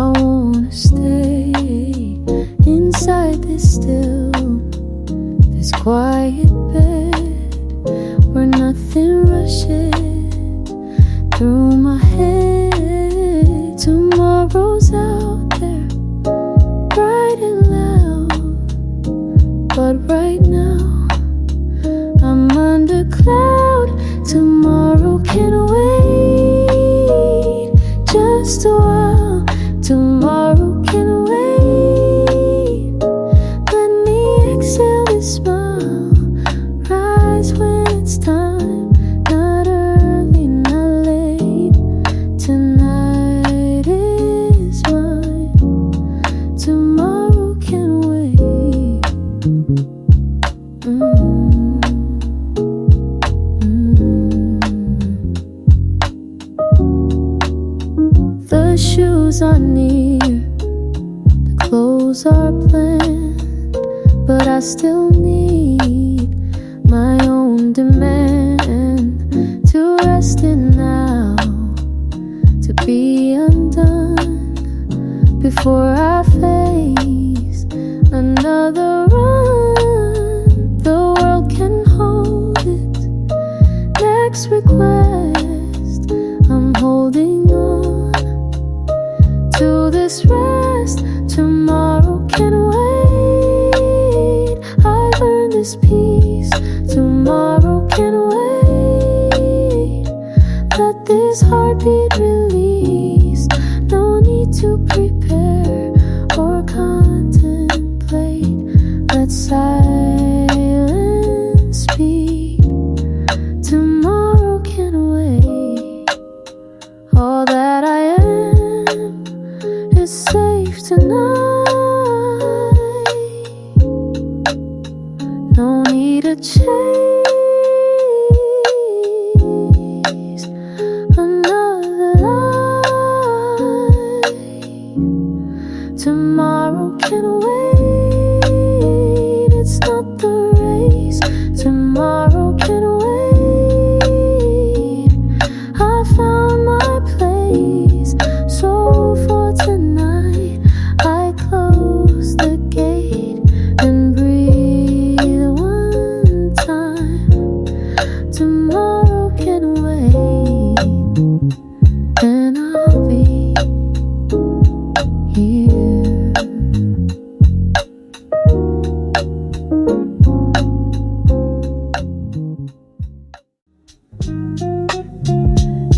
I wanna stay inside this still, this quiet bed where nothing rushes through my head. Tomorrow's out there, bright and loud, but right now I'm under cloud. Tomorrow can wait just a while. Tomorrow can wait. Let me exhale this smile, rise when it's time, not early, not late. Tonight is mine. Tomorrow can wait. The shoes are near, the clothes are planned, but I still need my own demand to rest in now, to be undone before I face another run. The world can hold it. Next request, I'm holding on to this rest. Tomorrow can wait. I've earned this peace. Tomorrow can wait. Let this heartbeat release. No need to prepare or contemplate. Let silence speak. Tomorrow can wait. All that I am is safe tonight. No need to chase another light. Tomorrow can wait. It's not the race. Tomorrow can wait. I found my place. So for tonight, I close the gate and breathe one time. Tomorrow can wait, and I'll be here.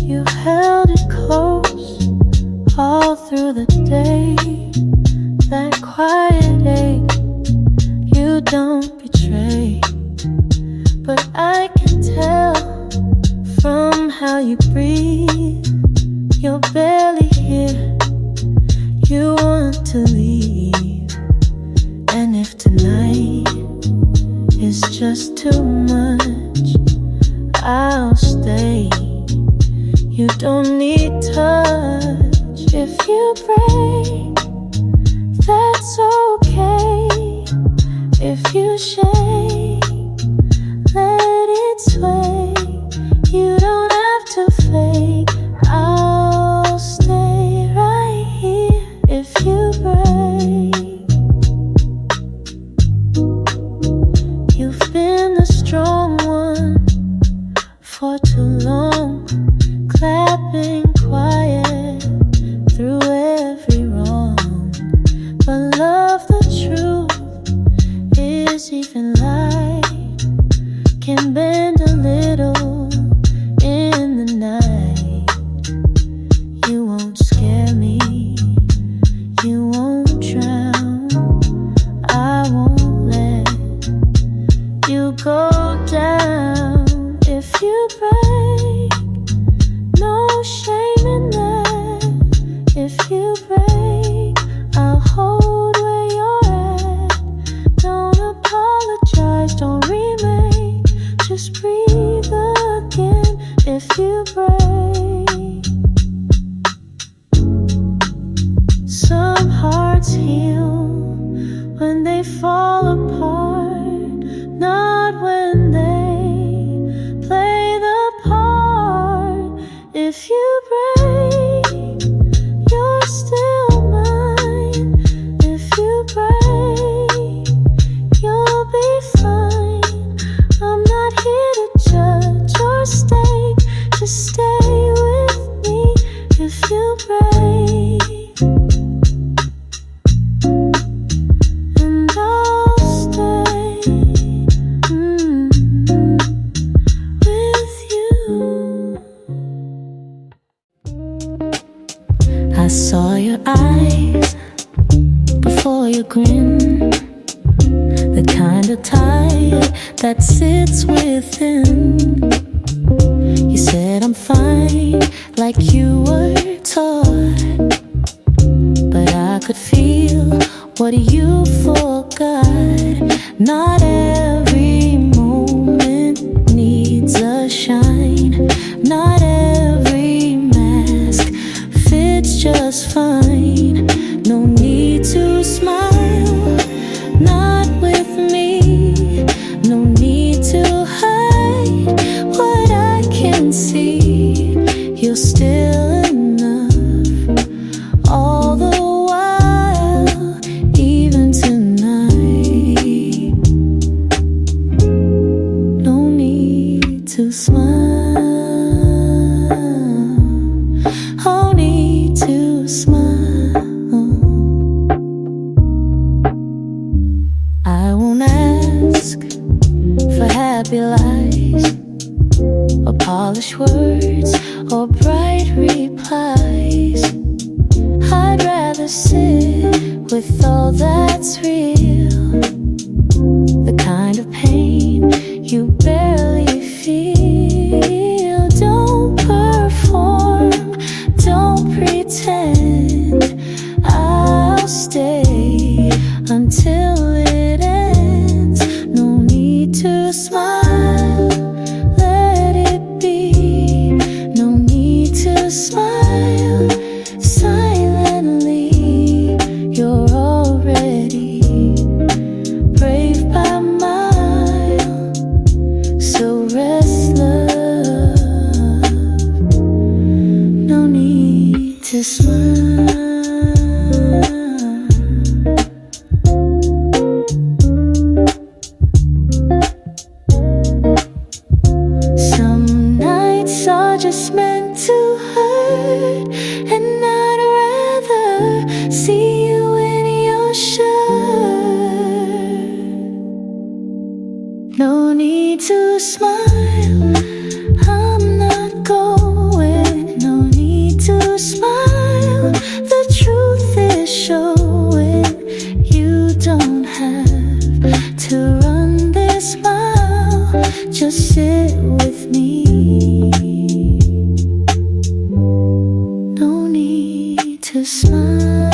You held it close all through the day. That quiet ache you don't betray, but I can tell from how you breathe. You're barely here. You want to leave, and if tonight is just too much, I'll stay. You don't need touch. If you break, that's okay. If you shake, let it sway. You don't have to fake. I'll stay right here. If you break, you've been the strong one for too long, clapping quiet through every for your grin, the kind of tide that sits within. You said I'm fine, like you were taught, but I could feel what you forgot. Not every moment needs a shine. Not every mask fits just fine. No need to smile, not with me. No need to hide what I can see. You're still enough all the while, even tonight. No need to smile, oh need to smile. I won't ask for happy lies or polished words or bright replies. I'd rather sit with all that's real, the kind of pain you barely feel. Don't perform, don't pretend. I'll stay until it ends. No need to smile, let it be. No need to smile silently. You're already brave by mile, so restless. No need to smile. Some nights are just meant to hurt, and I'd rather see you in your shirt. No need to smile, I'm not going. No need to smile, the truth is showing. You don't have to run this mile, just sit with me. No need to smile,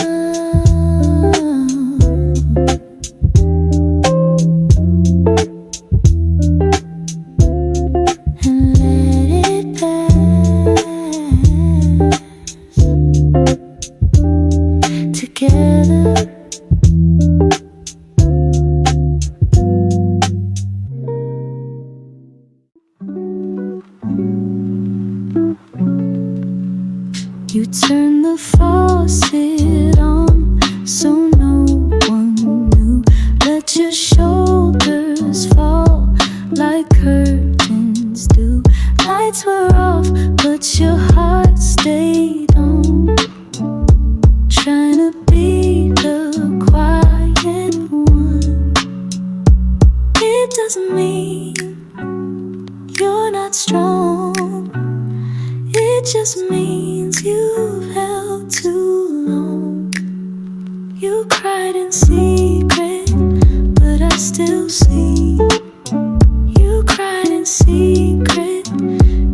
and let it pass together. You turn the faucet on so no one knew. Let your shoulders fall like curtains do. Lights were off, but your heart stayed on. Trying to be the quiet one. It doesn't mean you're not strong. It just means you've held too long. You cried in secret, but I still see. You cried in secret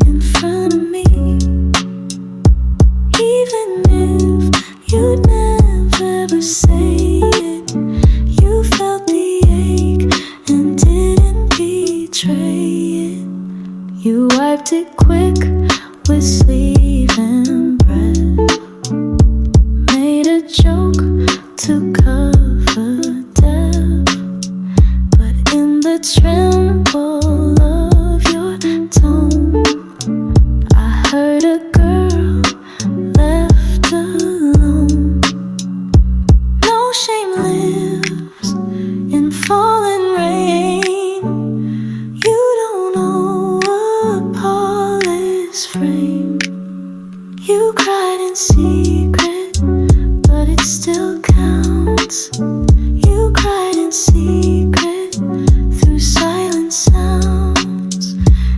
in front of me. Even if you'd never ever say it, you felt the ache and didn't betray it. You wiped it quick with sleeve and breath, made a joke to cover death, but in the tremble of your tone, I heard a girl left alone. No shame lives in falling rain. You don't know a polished frame. You cried in secret, but it still counts. You cried in secret through silent sounds.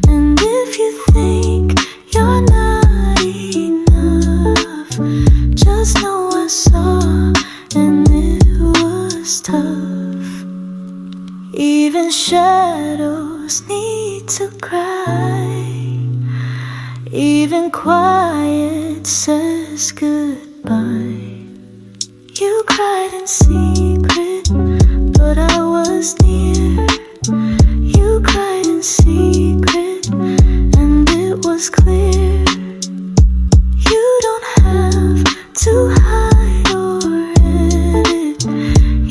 And if you think you're not enough, just know I saw, and it was shadows need to cry. Even quiet says goodbye. You cried in secret, but I was near. You cried in secret, and it was clear. You don't have to hide or edit.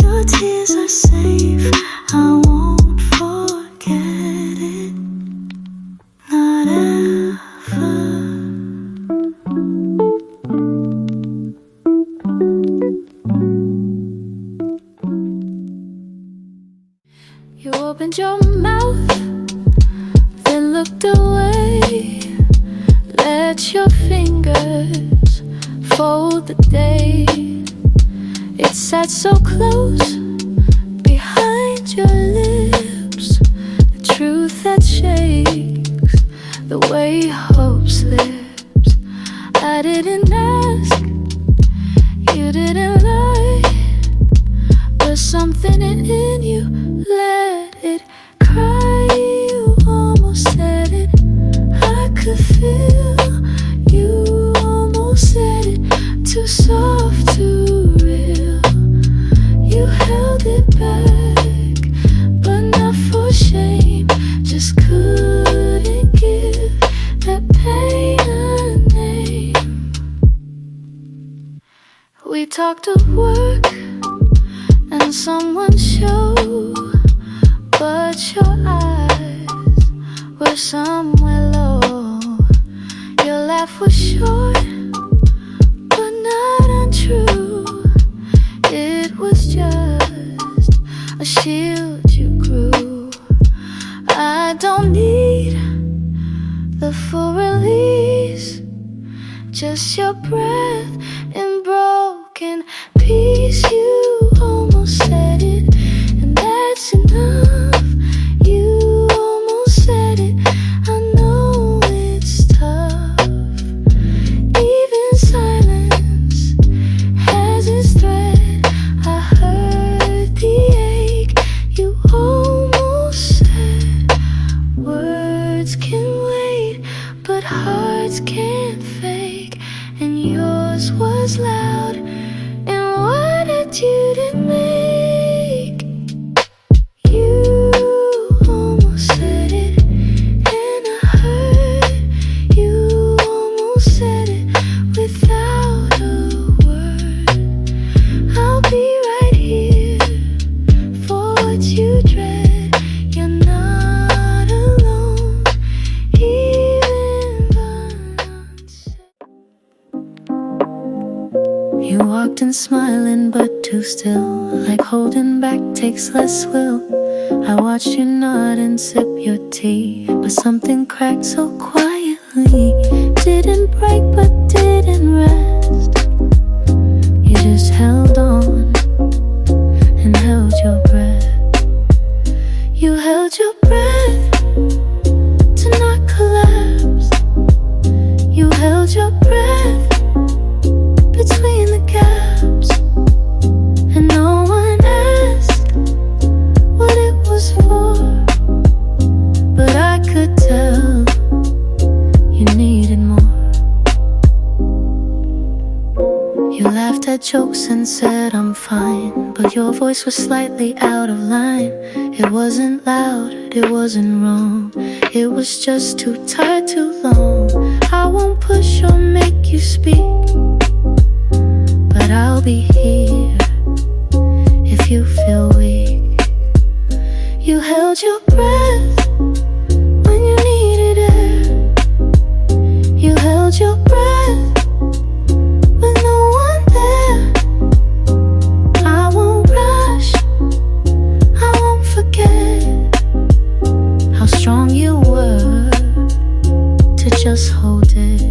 Your tears are safe, I won't forget it. Not ever. You opened your mouth, then looked away. Let your fingers fold the day. It sat so close behind your lips. The truth that shakes the way hope slips. I didn't ask, you didn't lie, but something in you let it cry. You almost said it, I could feel. You almost said it, too soft, too real. You held it back, but not for shame. Just couldn't give that pain a name. We talked of work and someone's show, but your eyes were somewhere low. Your laugh was short, but not untrue. It was just a shield you grew. I don't need the full release, just your breath in broken peace. You almost said it, and that's enough. You almost said it, I know it's tough. Even silence has its thread. I heard the ache. You almost said words can wait, but hearts can't fake. And yours was loud, and what did you didn't make? You almost said it, and I heard. You almost said it without a word. I'll be right here for what you dread. You're not alone, even unsaid. You walked in smiling but too still, like holding back takes less will. I watched you nod and sip your tea, but something cracked so quietly. Didn't break but didn't rest. You just held on and held your breath. You held your breath to not collapse. You held your breath between the gaps, and no one asked what it was for, but I could tell you needed more. You laughed at jokes and said I'm fine, but your voice was slightly out of line. It wasn't loud, it wasn't wrong, it was just too tired, too long. I won't push or make you speak, but I'll be here if you feel weak. You held your breath when you needed air. You held your breath with no one there. I won't rush, I won't forget how strong you were to just hold it.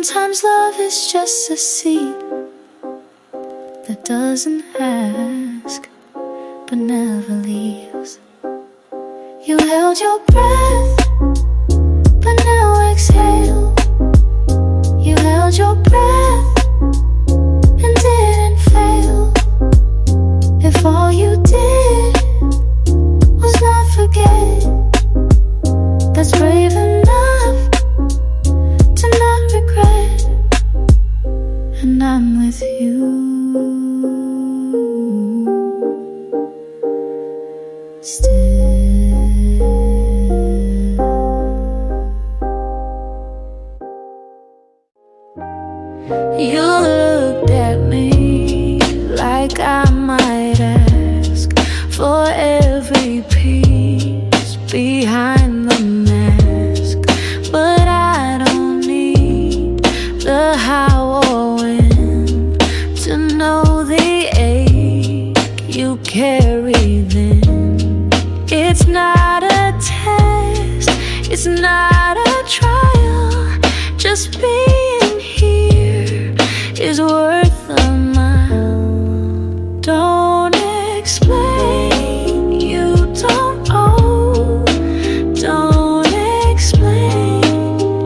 Sometimes love is just a seed that doesn't ask but never leaves. You held your breath but now exhale. You held your breath and didn't fail. If all you did was not forget, that's brave enough to not regret. And I'm with you still. You looked at me like I might ask for every piece behind the mask, but I don't need the how or when to know the ache you carry then. It's not a test, it's not a trial, just being here is worth a mile. Don't explain, you don't owe. Don't explain,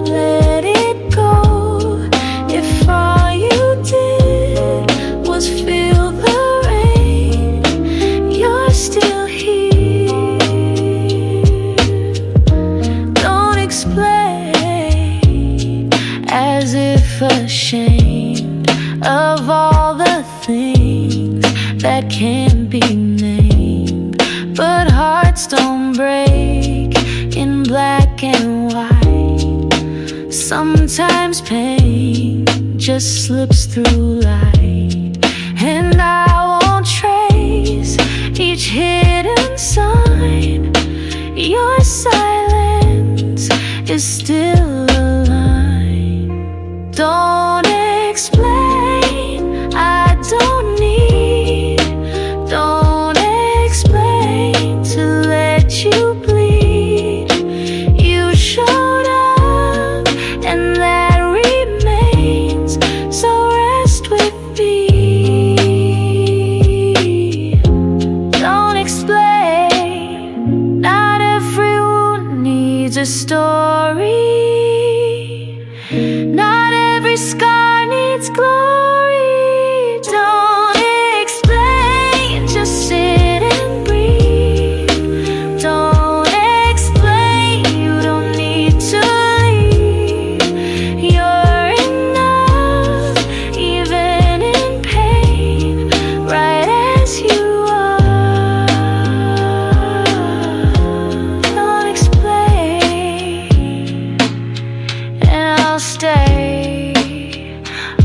let it go. If all you did was feel the rain, you're still here. Don't explain, as if ashamed of all the things that can't be named. But hearts don't break in black and white. Sometimes pain just slips through light, and I won't trace each hidden sign. Your silence is still a line. Don't explain, I don't need. Don't explain to let you bleed. You showed up and that remains, so rest with me. Don't explain, not everyone needs a story. Not every scar needs glory. Don't explain, just sit and breathe. Don't explain, you don't need to leave. You're enough, even in pain, right as you are. Don't explain, and I'll stay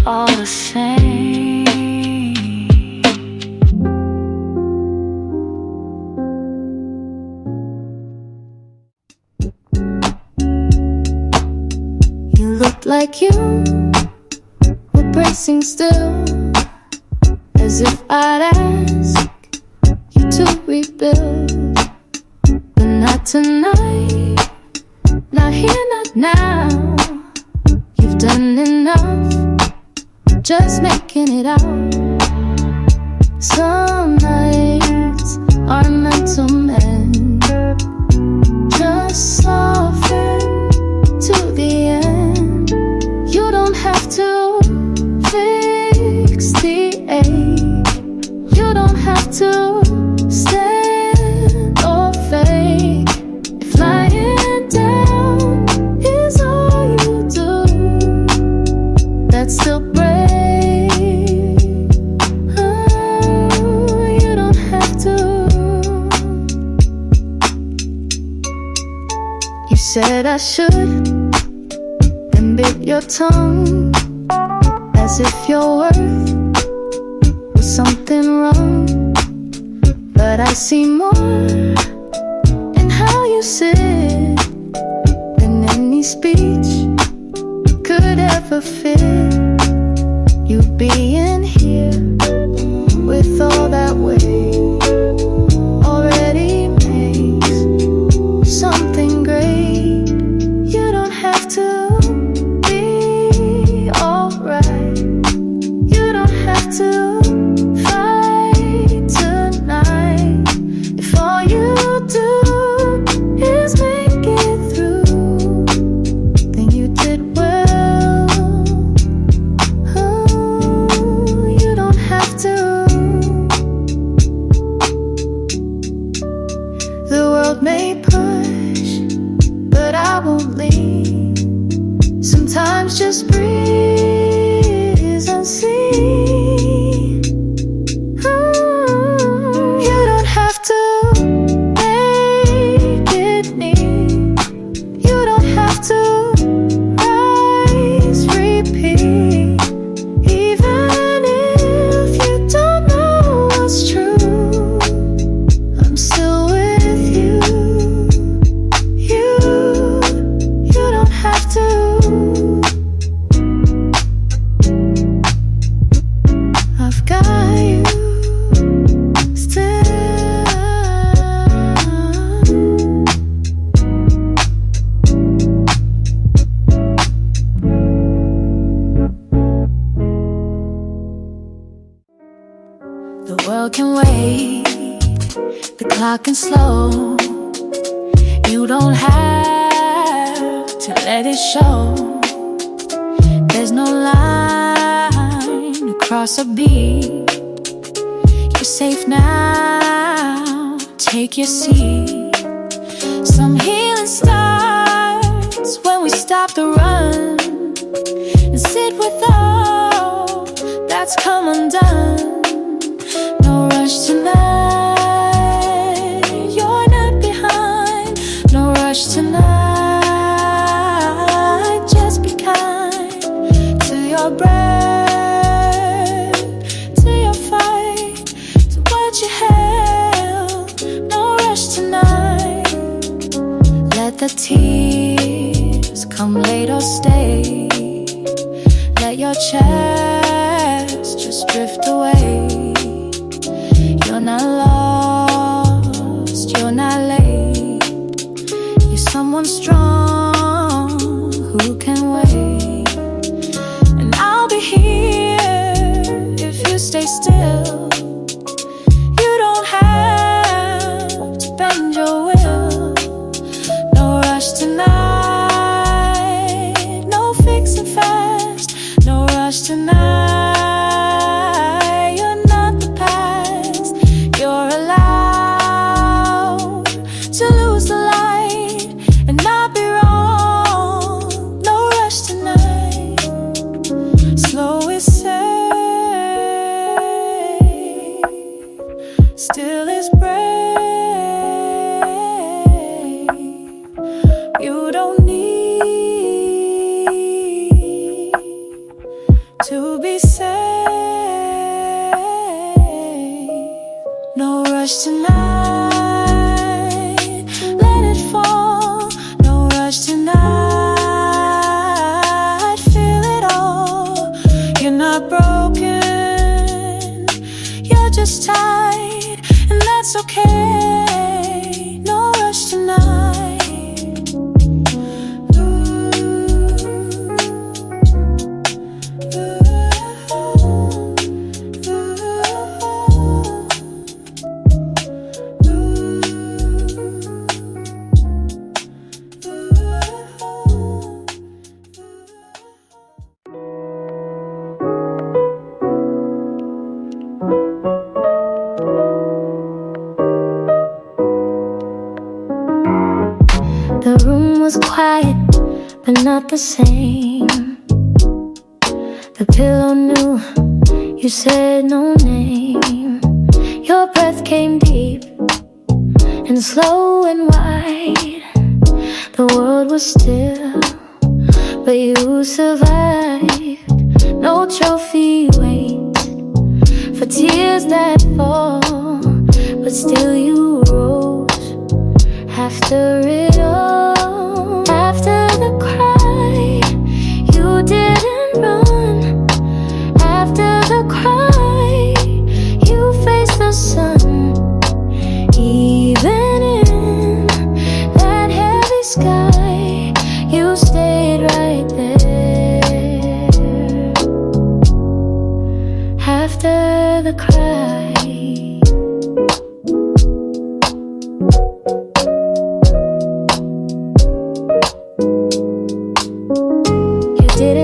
all the same. You looked like you were bracing still, as if I'd ask you to rebuild. But not tonight, not here, not now. You've done enough, just making it out. Some nights are meant to mend, just soften to the end. You don't have to fix the ache. You don't have to stand or fake. If lying down is all you do, that's still brave. Oh, you don't have to. You said I should, then bit your tongue, as if your worth was something wrong. But I see more in how you sit than any speech could ever fit. You being here with all that weight already makes something great. You don't have to be me push, but I won't leave. Sometimes just breathe and see. You don't have to make it neat. You don't have to rise, repeat. Even if you don't know what's true, I'm still with you. You don't have to. I've got you still. The world can wait, the clock can slow. You don't have to let it show. There's no line to cross or beat. You're safe now, take your seat. Some healing starts when we stop the run and sit with all that's come undone. No rush tonight, you're not behind. No rush tonight, just be kind to your breath, to your fight, to what you held. No rush tonight, let the tears come late or stay. Let your chest just drift away. You're not lost, you're not late. You're someone strong who can wait. And I'll be here if you stay still. You don't have to bend your will. No rush tonight, no fixing fast. No rush tonight. Still is brave. You don't need to be safe. No rush tonight, let it fall. No rush tonight, feel it all. You're not broken, you're just tired, and that's okay. No rush tonight. The room was quiet, but not the same. The pillow knew you said no name. Your breath came deep and slow and wide. The world was still, but you survived. No trophy waits for tears that fall, but still you rose after it all. After the cry, you didn't run. After the cry, you faced the sun. Even in that heavy sky, you stayed right there. After the cry,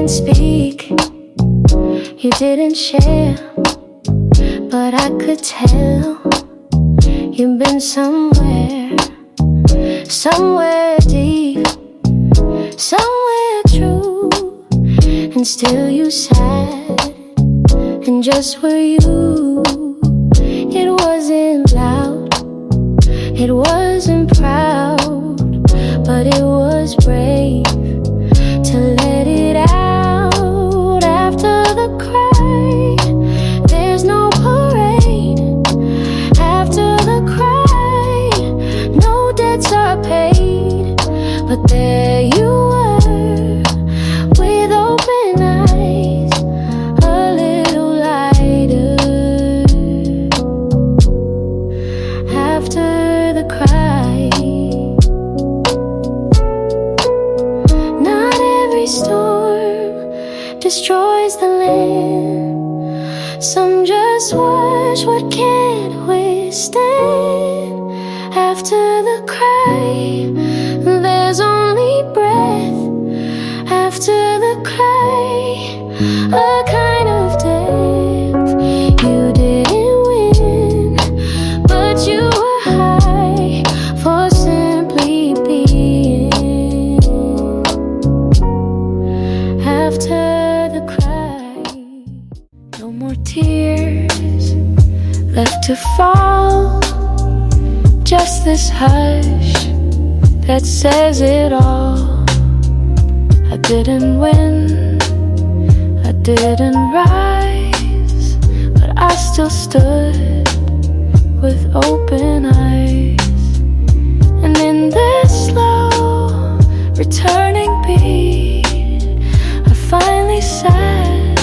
speak, you didn't share, but I could tell you've been somewhere somewhere deep, somewhere true, and still you sat and just were you. It wasn't loud, it wasn't proud, but it was brave to let it out after the cry. There's no parade after the cry, no debts are paid, but there you were with open eyes, a little lighter after the cry. Not every storm destroys the land, some just wash what can't withstand. After the cry, there's only breath. After the cry, a kind of depth. You didn't win, but you were high for simply being. After the cry, no more tears left to fall, just this hush that says it all. I didn't win, I didn't rise, but I still stood with open eyes. And in this slow returning beat, I finally sat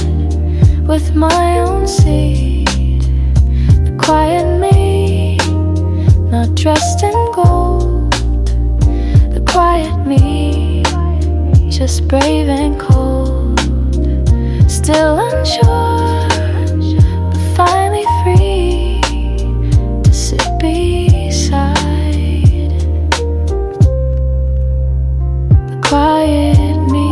with my own seat. The quiet me, not dressed in gold, the quiet me, just brave and cold, still unsure, but finally free to sit beside the quiet me.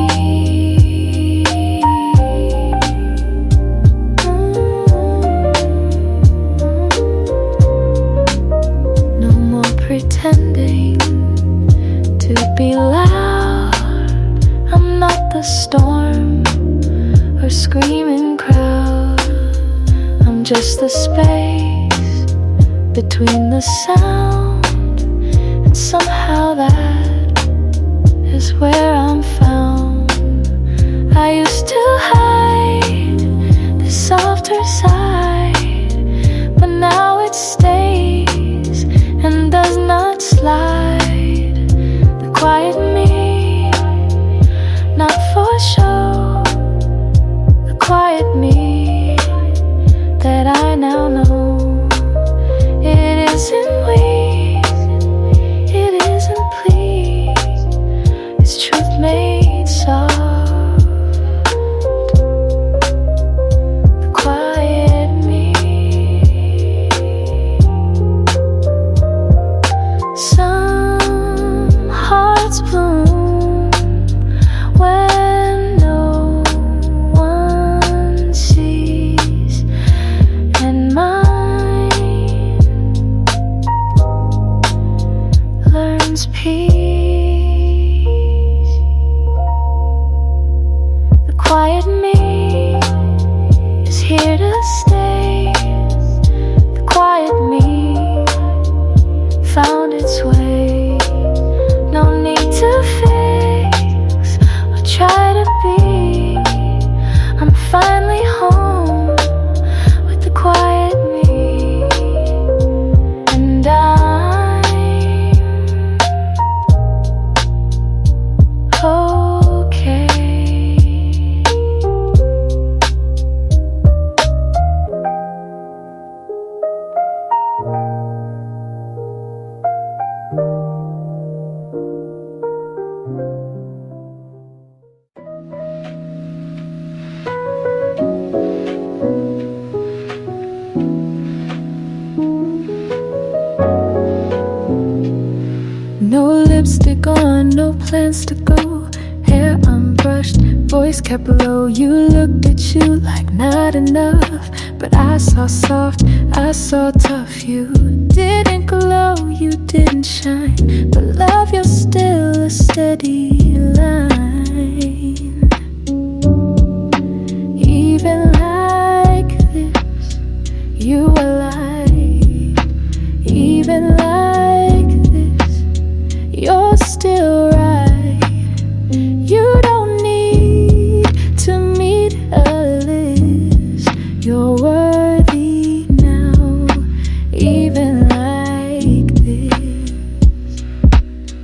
No more pretending to be loud, I'm not the storm or screaming crowd, I'm just the space between the sound, and somehow that is where I'm found. I used to hide the softer side, but now it stays and does not slide. The quiet me, not for show, the quiet me that I now know. It isn't weak, it isn't please, it's truth made soft. The quiet me. Some hearts bloom when no one sees, and mine learns peace. The quiet me is here to stay. The quiet me found its way. No need to fix or try to be. I'm finally home with the quiet me, and I'm okay. No lipstick on, no plans to go, hair unbrushed, voice kept low. You looked at you like not enough, but I saw soft, I saw tough. You didn't glow, you didn't shine, but love, you're still a steady line. Even like this, you were like, even like this, you're still right. You don't need to meet a list. You're worthy now, even like this.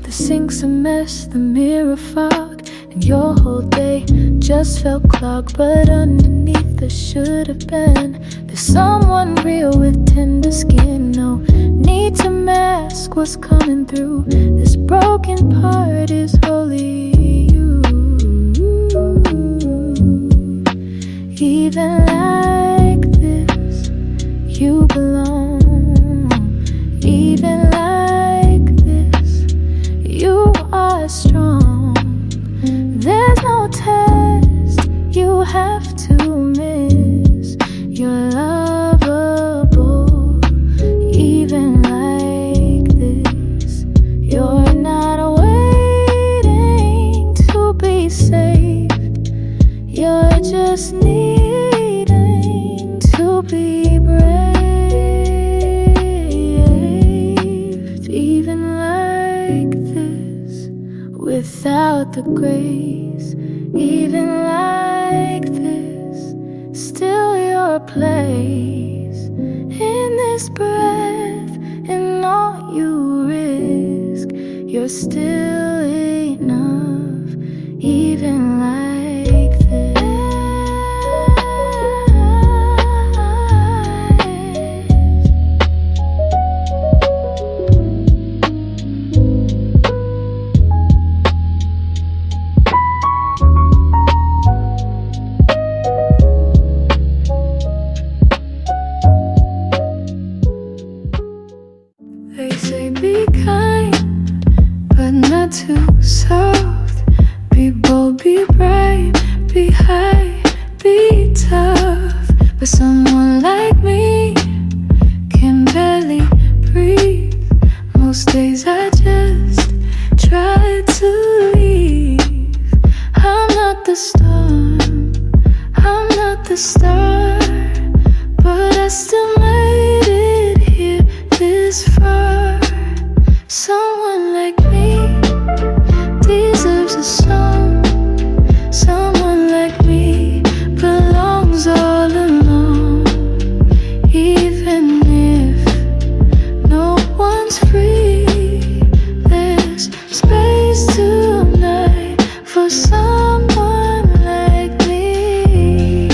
The sink's a mess, the mirror fog, and your whole day just felt clogged. But underneath there should have been, there's someone real with tender skin. No need to mask what's coming through. This broken part is wholly you. Even like this, you belong. Even like this, you are strong. There's no test you have to miss. You're lovable. Even like this, you're not waiting to be saved. You're just needing to be brave. Even like this, without the grace. Even like this, still your place. In this breath and all you risk, you're still enough. Even like this. They say be kind, but not too soft. Be bold, be bright, be high, be tough. But someone like me can barely breathe. Most days I just try to leave. I'm not the storm, I'm not the star, but I still made it here this far. Someone like me deserves a song. Someone like me belongs all alone. Even if no one's free, there's space tonight for someone like me.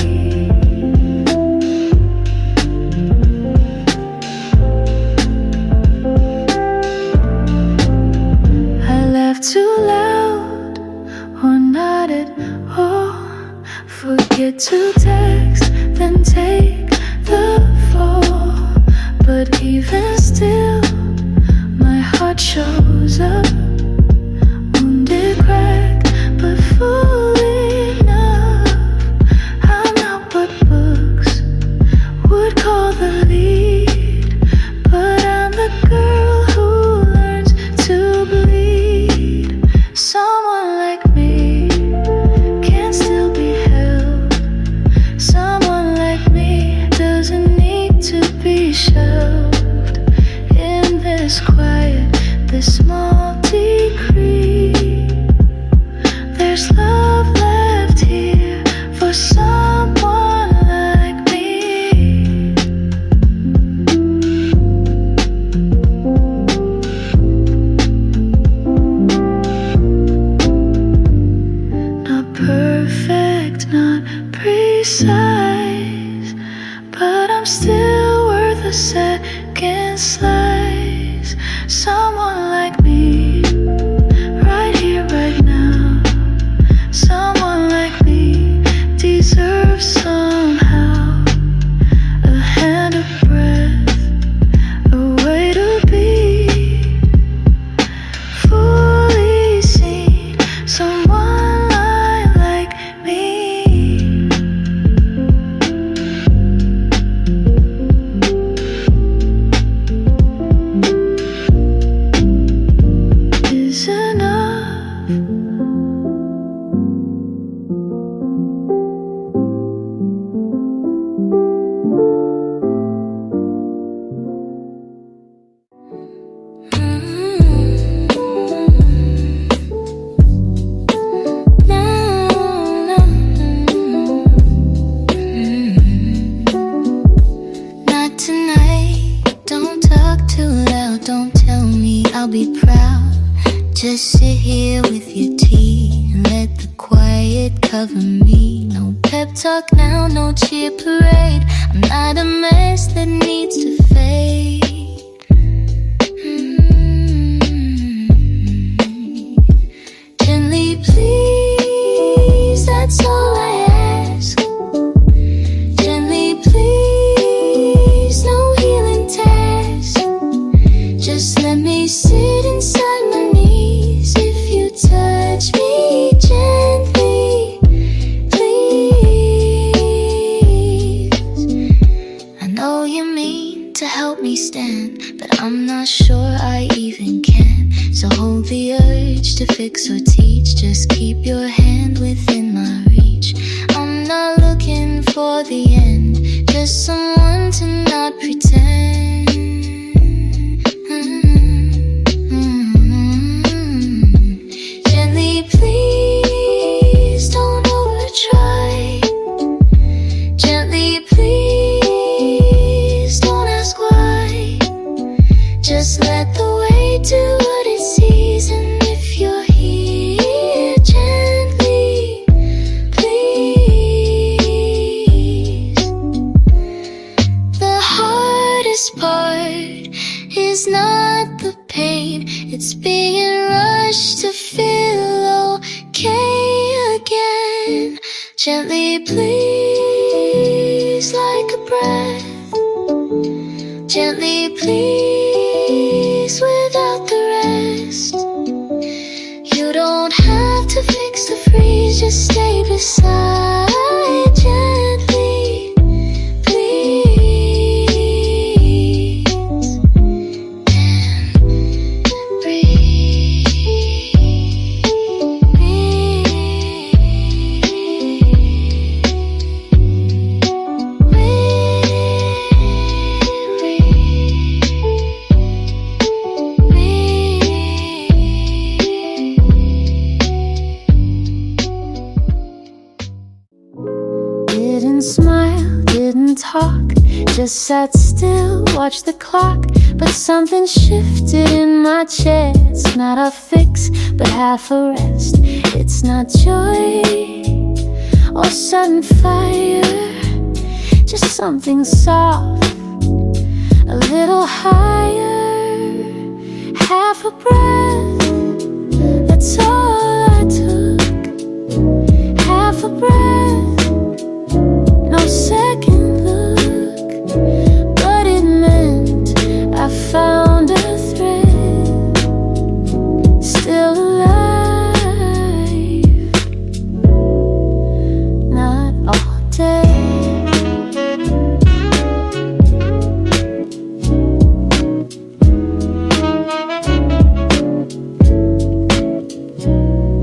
I laugh too loud or not at all. Forget to text, then take the fall. But even still, my heart shows up. Wounded, cracked, but full enough. I'm not what books would call the lead, but I'm the girl who learns to bleed. Someone like me can still be held. Someone like me doesn't need to be shelved. In this quiet, this small here with your tea and let the quiet cover me. No pep talk now, no cheer parade. I'm not a mess that needs to fade. Gently please, that's all I ask. Gently please, no healing task. Just let me sit inside my knees. If you touch me gently, please. I know you mean to help me stand, but I'm not sure I even can. So hold the urge to fix or teach. Just keep your hand within my reach. I'm not looking for the end, just someone to not pretend. Gently please, don't overtry. Gently please, don't ask why. Just let the weight do what it sees. And if you're here, gently please. The hardest part is not the pain, it's being rushed to feel okay again. Gently please, like a breath. Gently please, without the rest. You don't have to fix the freeze, just stay beside. Gently please, and breathe. Didn't smile, didn't talk, just sat still, watched the clock. But something shifted in my chest. It's not a fix, but half a rest. It's not joy or sudden fire, just something soft, a little higher. Half a breath, that's all I took. Half a breath, no second look, but it meant I found a thread, still alive, not all dead.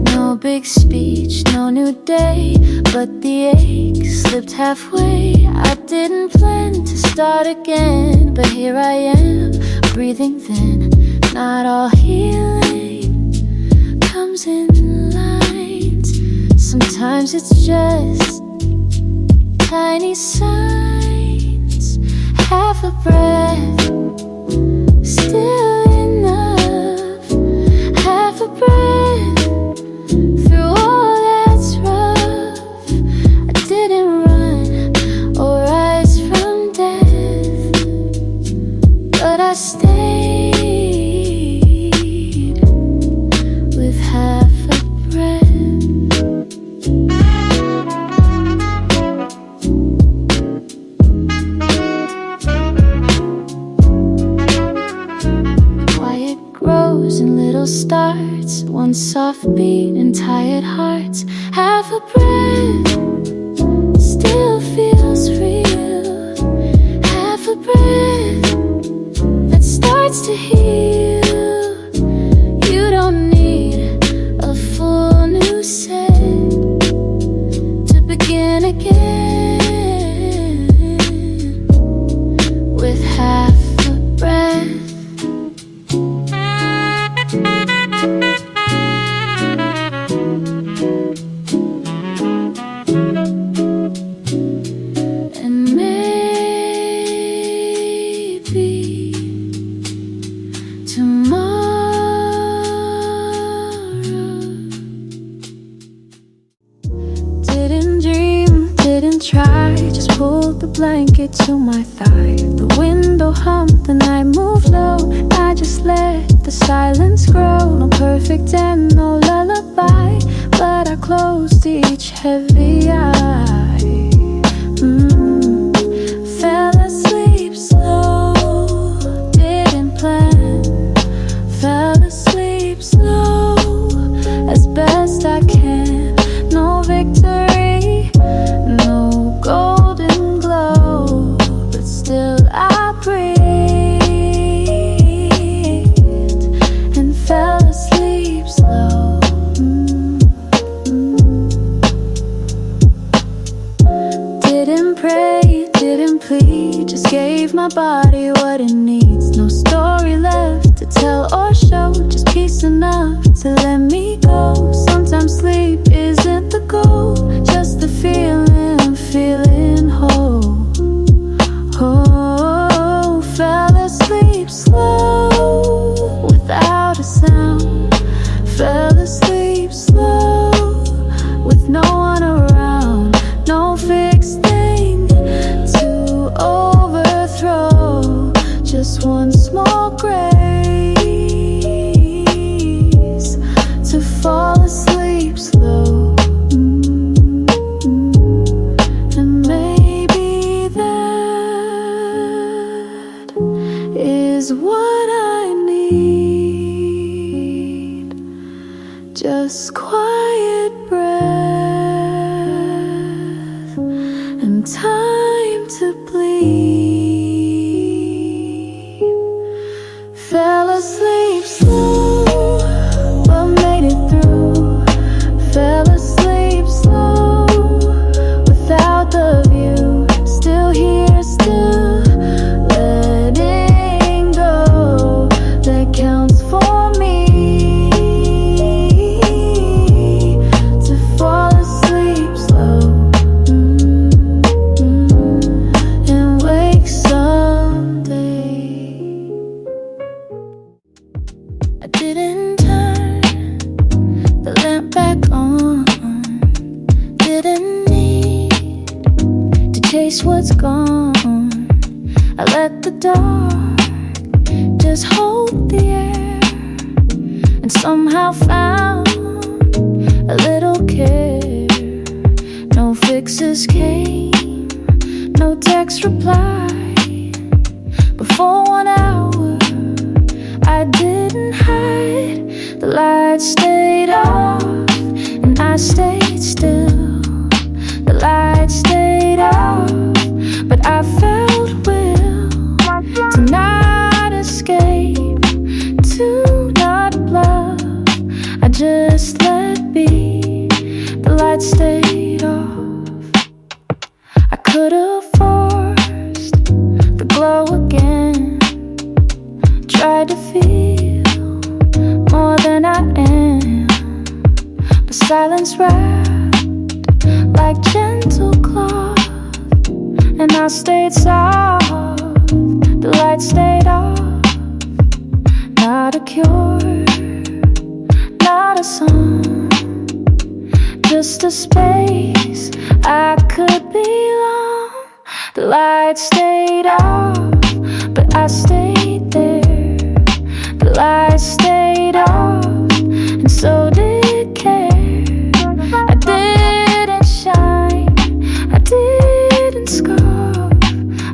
No big speech, no new day, but the ache slipped halfway. I didn't plan to start again, but here I am, breathing then. Not all healing comes in lines. Sometimes it's just tiny signs. Half a breath, still enough. Half a breath, through all that's rough. I didn't run or rise from death, but I stayed with half a breath. Quiet grows in little starts, one soft beat and tired hearts. Half a breath still feels real. Half a breath that starts to heal. You don't need a full new set to begin again with half a breath. didn't try, just pulled the blanket to my thigh. The window hummed, the night moved low. I just let the silence grow. No perfect and no lullaby, but I closed each heavy eye. Fell asleep slow, didn't plan. Fell asleep slow, as best I can. No victory, no golden glow, but still I breathed and fell asleep slow. Didn't pray, didn't plead, just gave my body what it needs. No story left to tell or show, just peace enough to let me go. Sometimes sleep isn't the goal, just the feeling, feeling whole. Oh, fell asleep slow, without a sound. Fell asleep slow, with no one around. No fixed thing to overthrow, just one small grace to fall asleep slow. And maybe that is what I need, just quiet breath and time to bleed. Fell asleep slow, but made it through. Fell asleep slow, without the view. Still here, still letting go. That counts for me. To fall asleep slow, and wake someday. I didn't turn the lamp back on, didn't need to chase what's gone. I let the dark just hold the air, and somehow found a little care. No fixes came, no text replied. Before 1 hour, I didn't hide. The lights stayed off, and I stayed still. The lights stayed off, but I felt will to not escape, to not bluff. I just let be. The lights stayed off. I could have forced the glow again, tried to feel more than I am, but silence wrapped like gentle cloth, and I stayed soft. The lights stayed off. Not a cure, not a song, just a space I could belong. The lights stayed off, but I stayed there. The lights stayed off, and so did care. I didn't shine, I didn't scoff,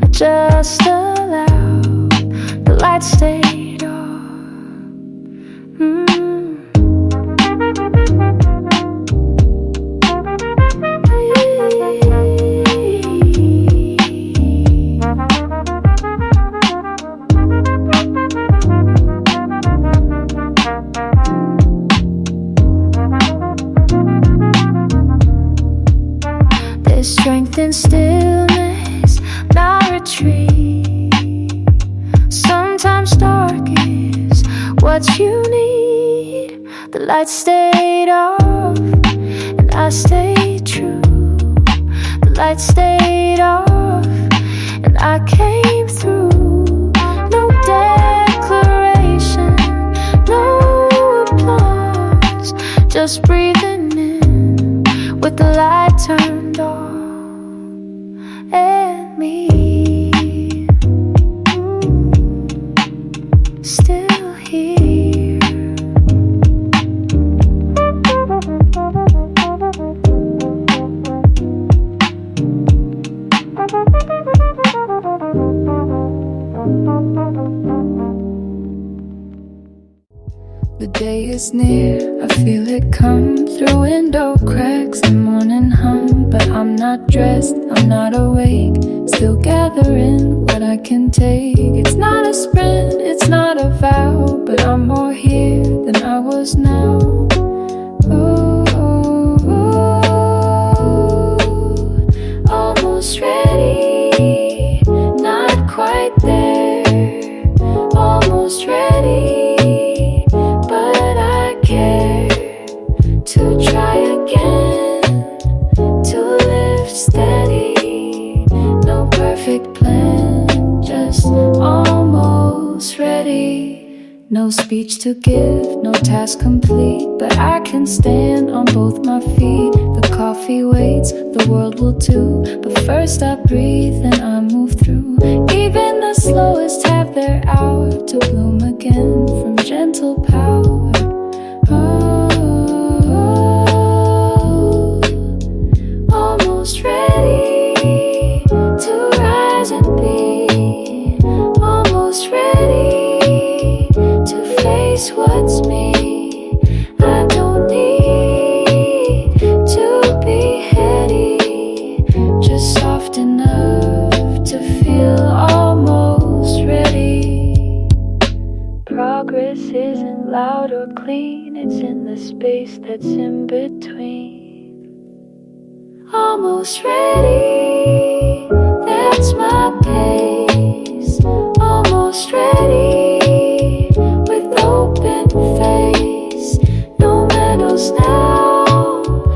I just allowed the lights stayed off. There's strength in stillness, not retreat. Sometimes dark is what you need. The lights stayed off, and I stayed true. The lights stayed off, and I came through. No declaration, no applause, just breathing in with the light turned off. is near. I feel it come through window cracks. The morning hum, but I'm not dressed, I'm not awake. Still gathering what I can take. It's not a sprint, it's not a vow, but I'm more here than I was now. Ooh, ooh, ooh. Almost ready, not quite there. Almost ready, but I care to try again, to live steady. No perfect plan, just almost ready. No speech to give, no task complete, but I can stand on both my feet. The coffee waits, the world will too, but first I breathe and I move through. Even the slowest have their hour to bloom again from gentle power. Oh, almost ready to rise and be. Almost ready to face what's me. I don't need to be heady, just soft enough to feel almost ready. Progress isn't loud or clean, it's in the space that's in between. Almost ready, that's my pace. Almost ready, with open face. No medals now,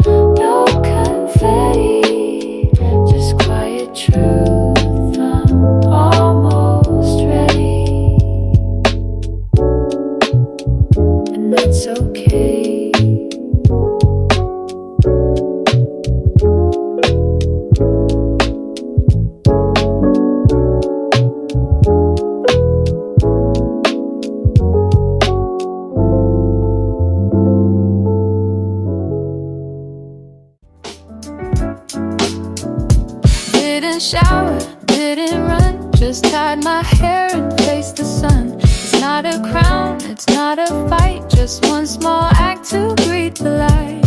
no confetti, just quiet truth. I'm almost ready, and that's okay. Didn't shower, didn't run, just tied my hair and faced the sun. It's not a crown, it's not a fight, just one small act to greet the light.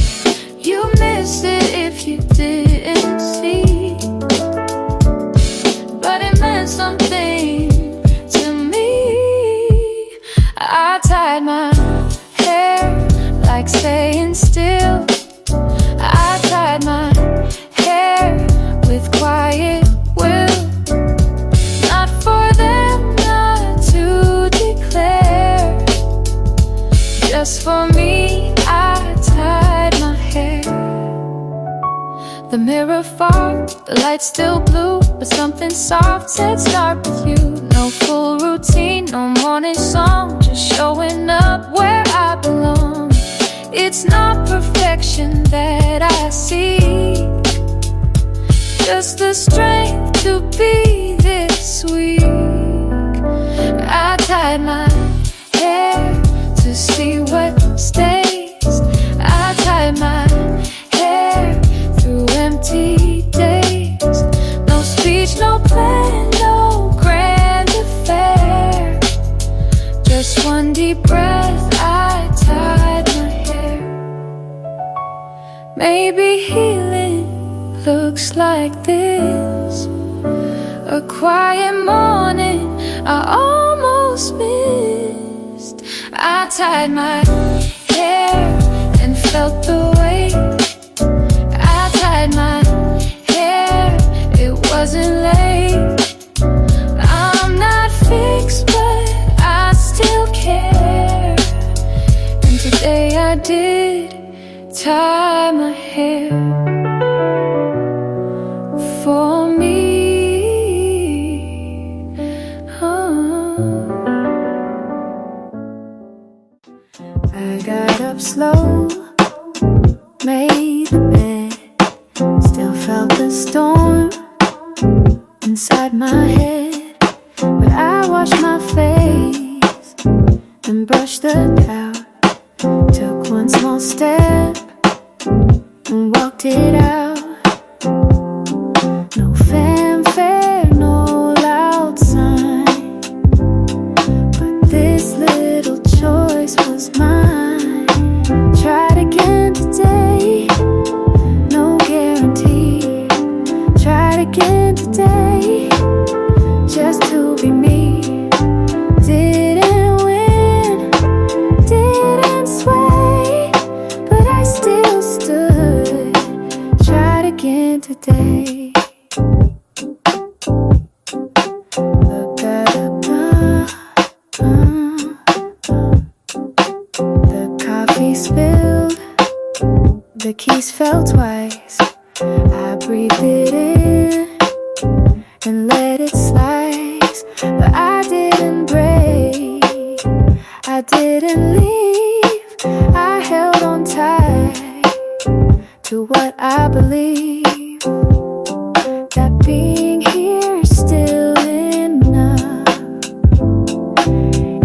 You missed it if you didn't see, but it meant something to me. I tied my hair like staying still. I tied my hair with quiet will, not for them not to declare, just for me. I tied my hair. The mirror fogged, the light still blue, but something soft said start with you. No full routine, no morning song, just showing up where I belong. It's not perfection that I seek, just the strength to be this weak. I tied my hair to see what stays. I tied my hair through empty days. No speech, no plan, no grand affair, just one deep breath. I tied my hair. Maybe healing looks like this, a quiet morning I almost missed. I tied my hair and felt the weight. I tied my hair, it wasn't late. I'm not fixed, but I still care, and today I did tie my hair for me. I got up slow, made the bed, still felt the storm inside my head. But I washed my face and brushed the doubt, took one small step and walked it out. No fanfare, no loud sign, but this little choice was mine. again today, just to be me. Didn't win, didn't sway, but I still stood. Tried again today. The coffee spilled, the keys fell twice. I breathed it in and let it slice, but I didn't break, I didn't leave. I held on tight to what I believe, that being here is still enough,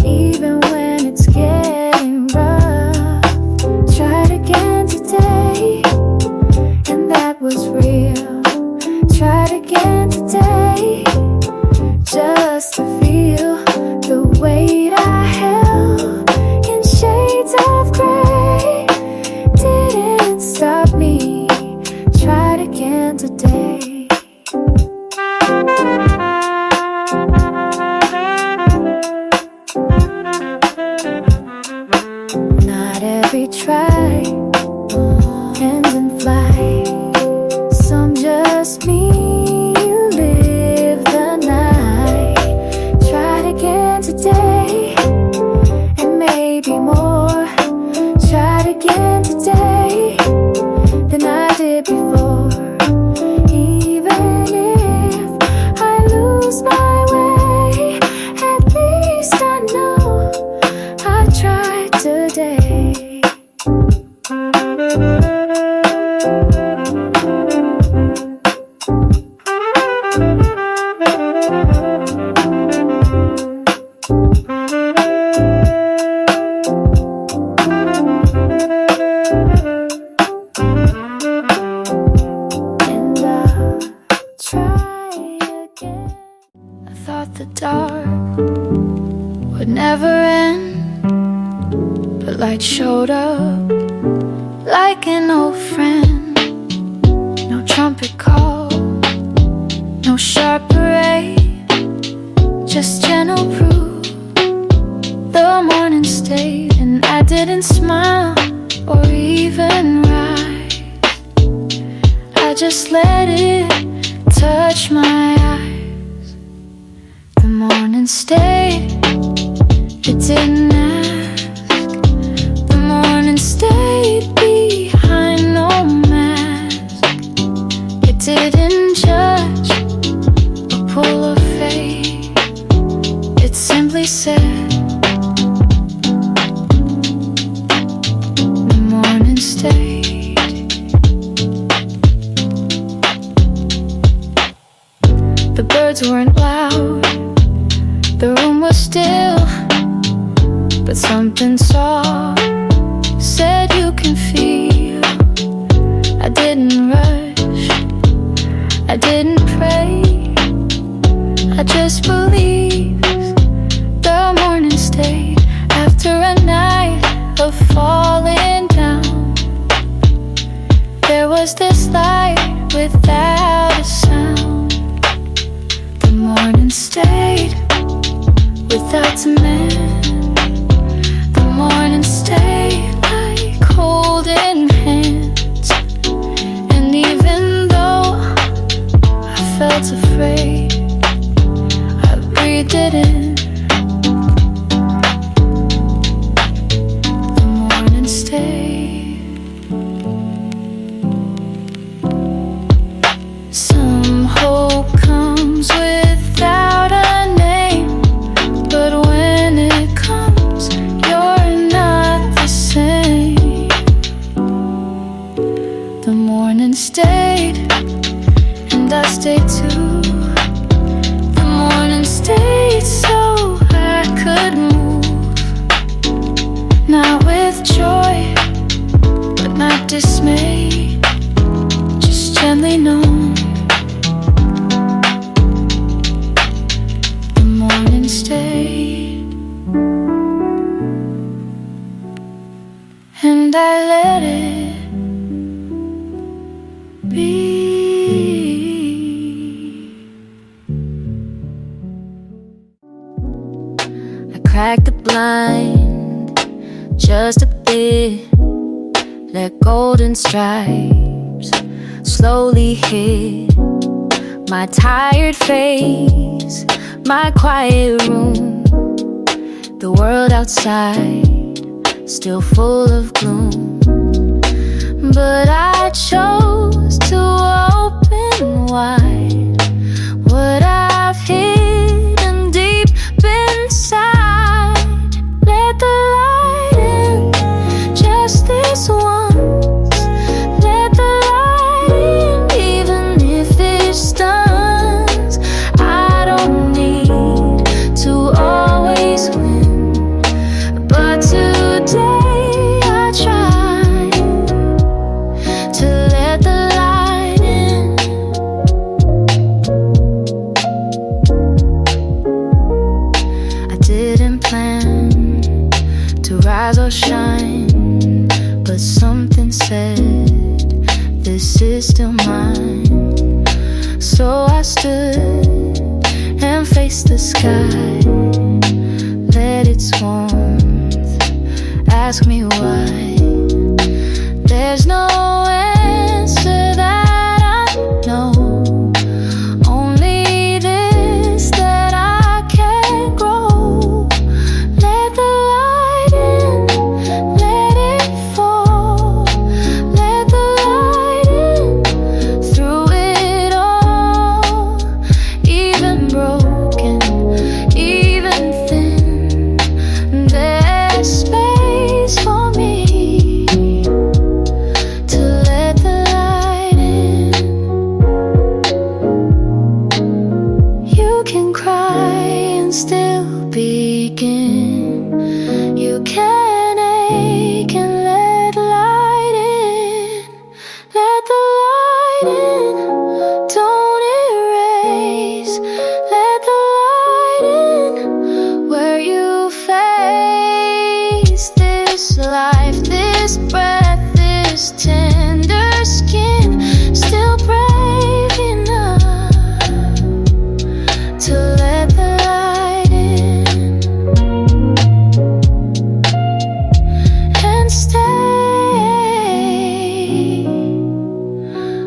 even when it's getting rough. Tried again today, and that was real. Tried again today, just to feel the weight I held in shades of gray. Didn't stop me. Tried again today. Not every try ends in flight. Some just mean you live the night. Tried again today, and maybe more. Tried again today than I did before. Even if I lose my way, at least I know I tried today. And I'll try again. I thought the dark would never end, but light showed up like an old friend. No trumpet call, no sharp parade, just gentle proof. The morning stayed, and I didn't smile or even rise. I just let it touch my eyes. The morning stayed, it didn't ask. The morning stayed behind no mask. It didn't judge or pull a fade. It simply said, the morning stayed. The birds weren't loud, the room was still, but something soft said you can feel. I didn't rush, I didn't pray, I just believed. The morning stayed after a night of falling down. There was this light without a sound. The morning stayed without demand. The morning stayed like holding hands. And even though I felt afraid, I breathed it in. The morning stayed. Some hope comes without a name, but when it comes, you're not the same. The morning stayed, and I stayed too. The morning stayed so I could move, not with joy, but not dismay, just gently known. The morning stayed, and I let it be. crack the blind just a bit. Let golden stripes slowly hit my tired face, my quiet room. The world outside still full of gloom, but I chose to open wide what I've hidden deep inside. Let the light in just this once. Let the light in even if it stuns. I don't need to always win, but today I try to let the light in. I didn't plan to rise or shine, but something said this is still mine. So I stood and faced the sky, let its warmth ask me why. There's no answer that I know, only this that I can grow. Let the light in, let it fall. Let the light in through it all. Even broken, even thin, there's space for me to let the light in. You can cry and still begin. You can ache and let light in. Let the light in, don't erase. Let the light in where you face this life, this breath, this tender skin. Still brave enough to let the light in and stay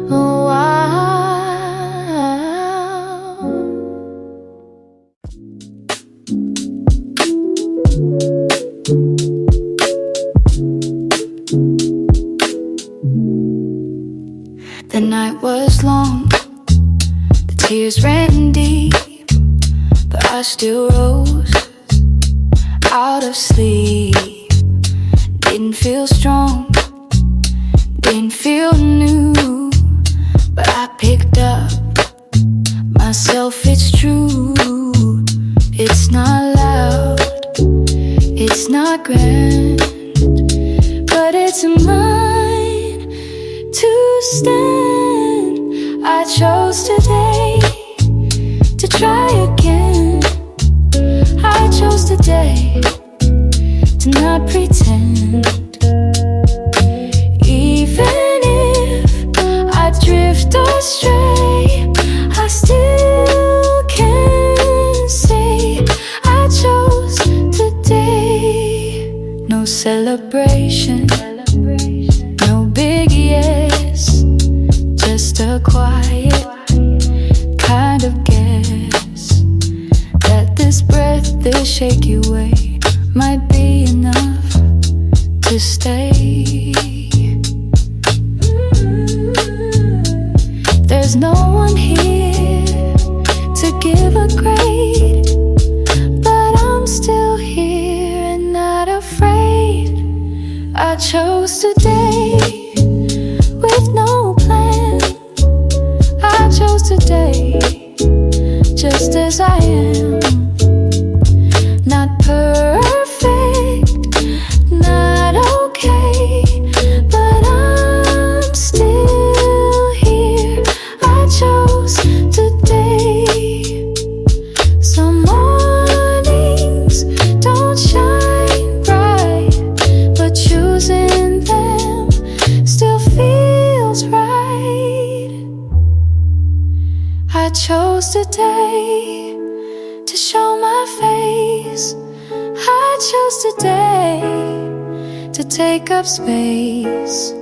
a while. The night was long, the tears ran deep, but I still rose out of sleep. Didn't feel strong, didn't feel new, but I picked up myself, it's true. It's not loud, it's not grand, but it's mine to stand. I chose today to try again. I chose today to not pretend. Even if I drift astray, I still can say I chose today. No celebration, no big yes, just a quiet kind of guess that this breath, this shaky way might be enough to stay. There's no one here to give a grade, but I'm still here and not afraid. I chose today with no plan. I chose today just as I am. Not perfect, not okay, but I'm still here. I chose today. Some mornings don't shine bright, but choosing them still feels right. I chose today to show my face. chose today to take up space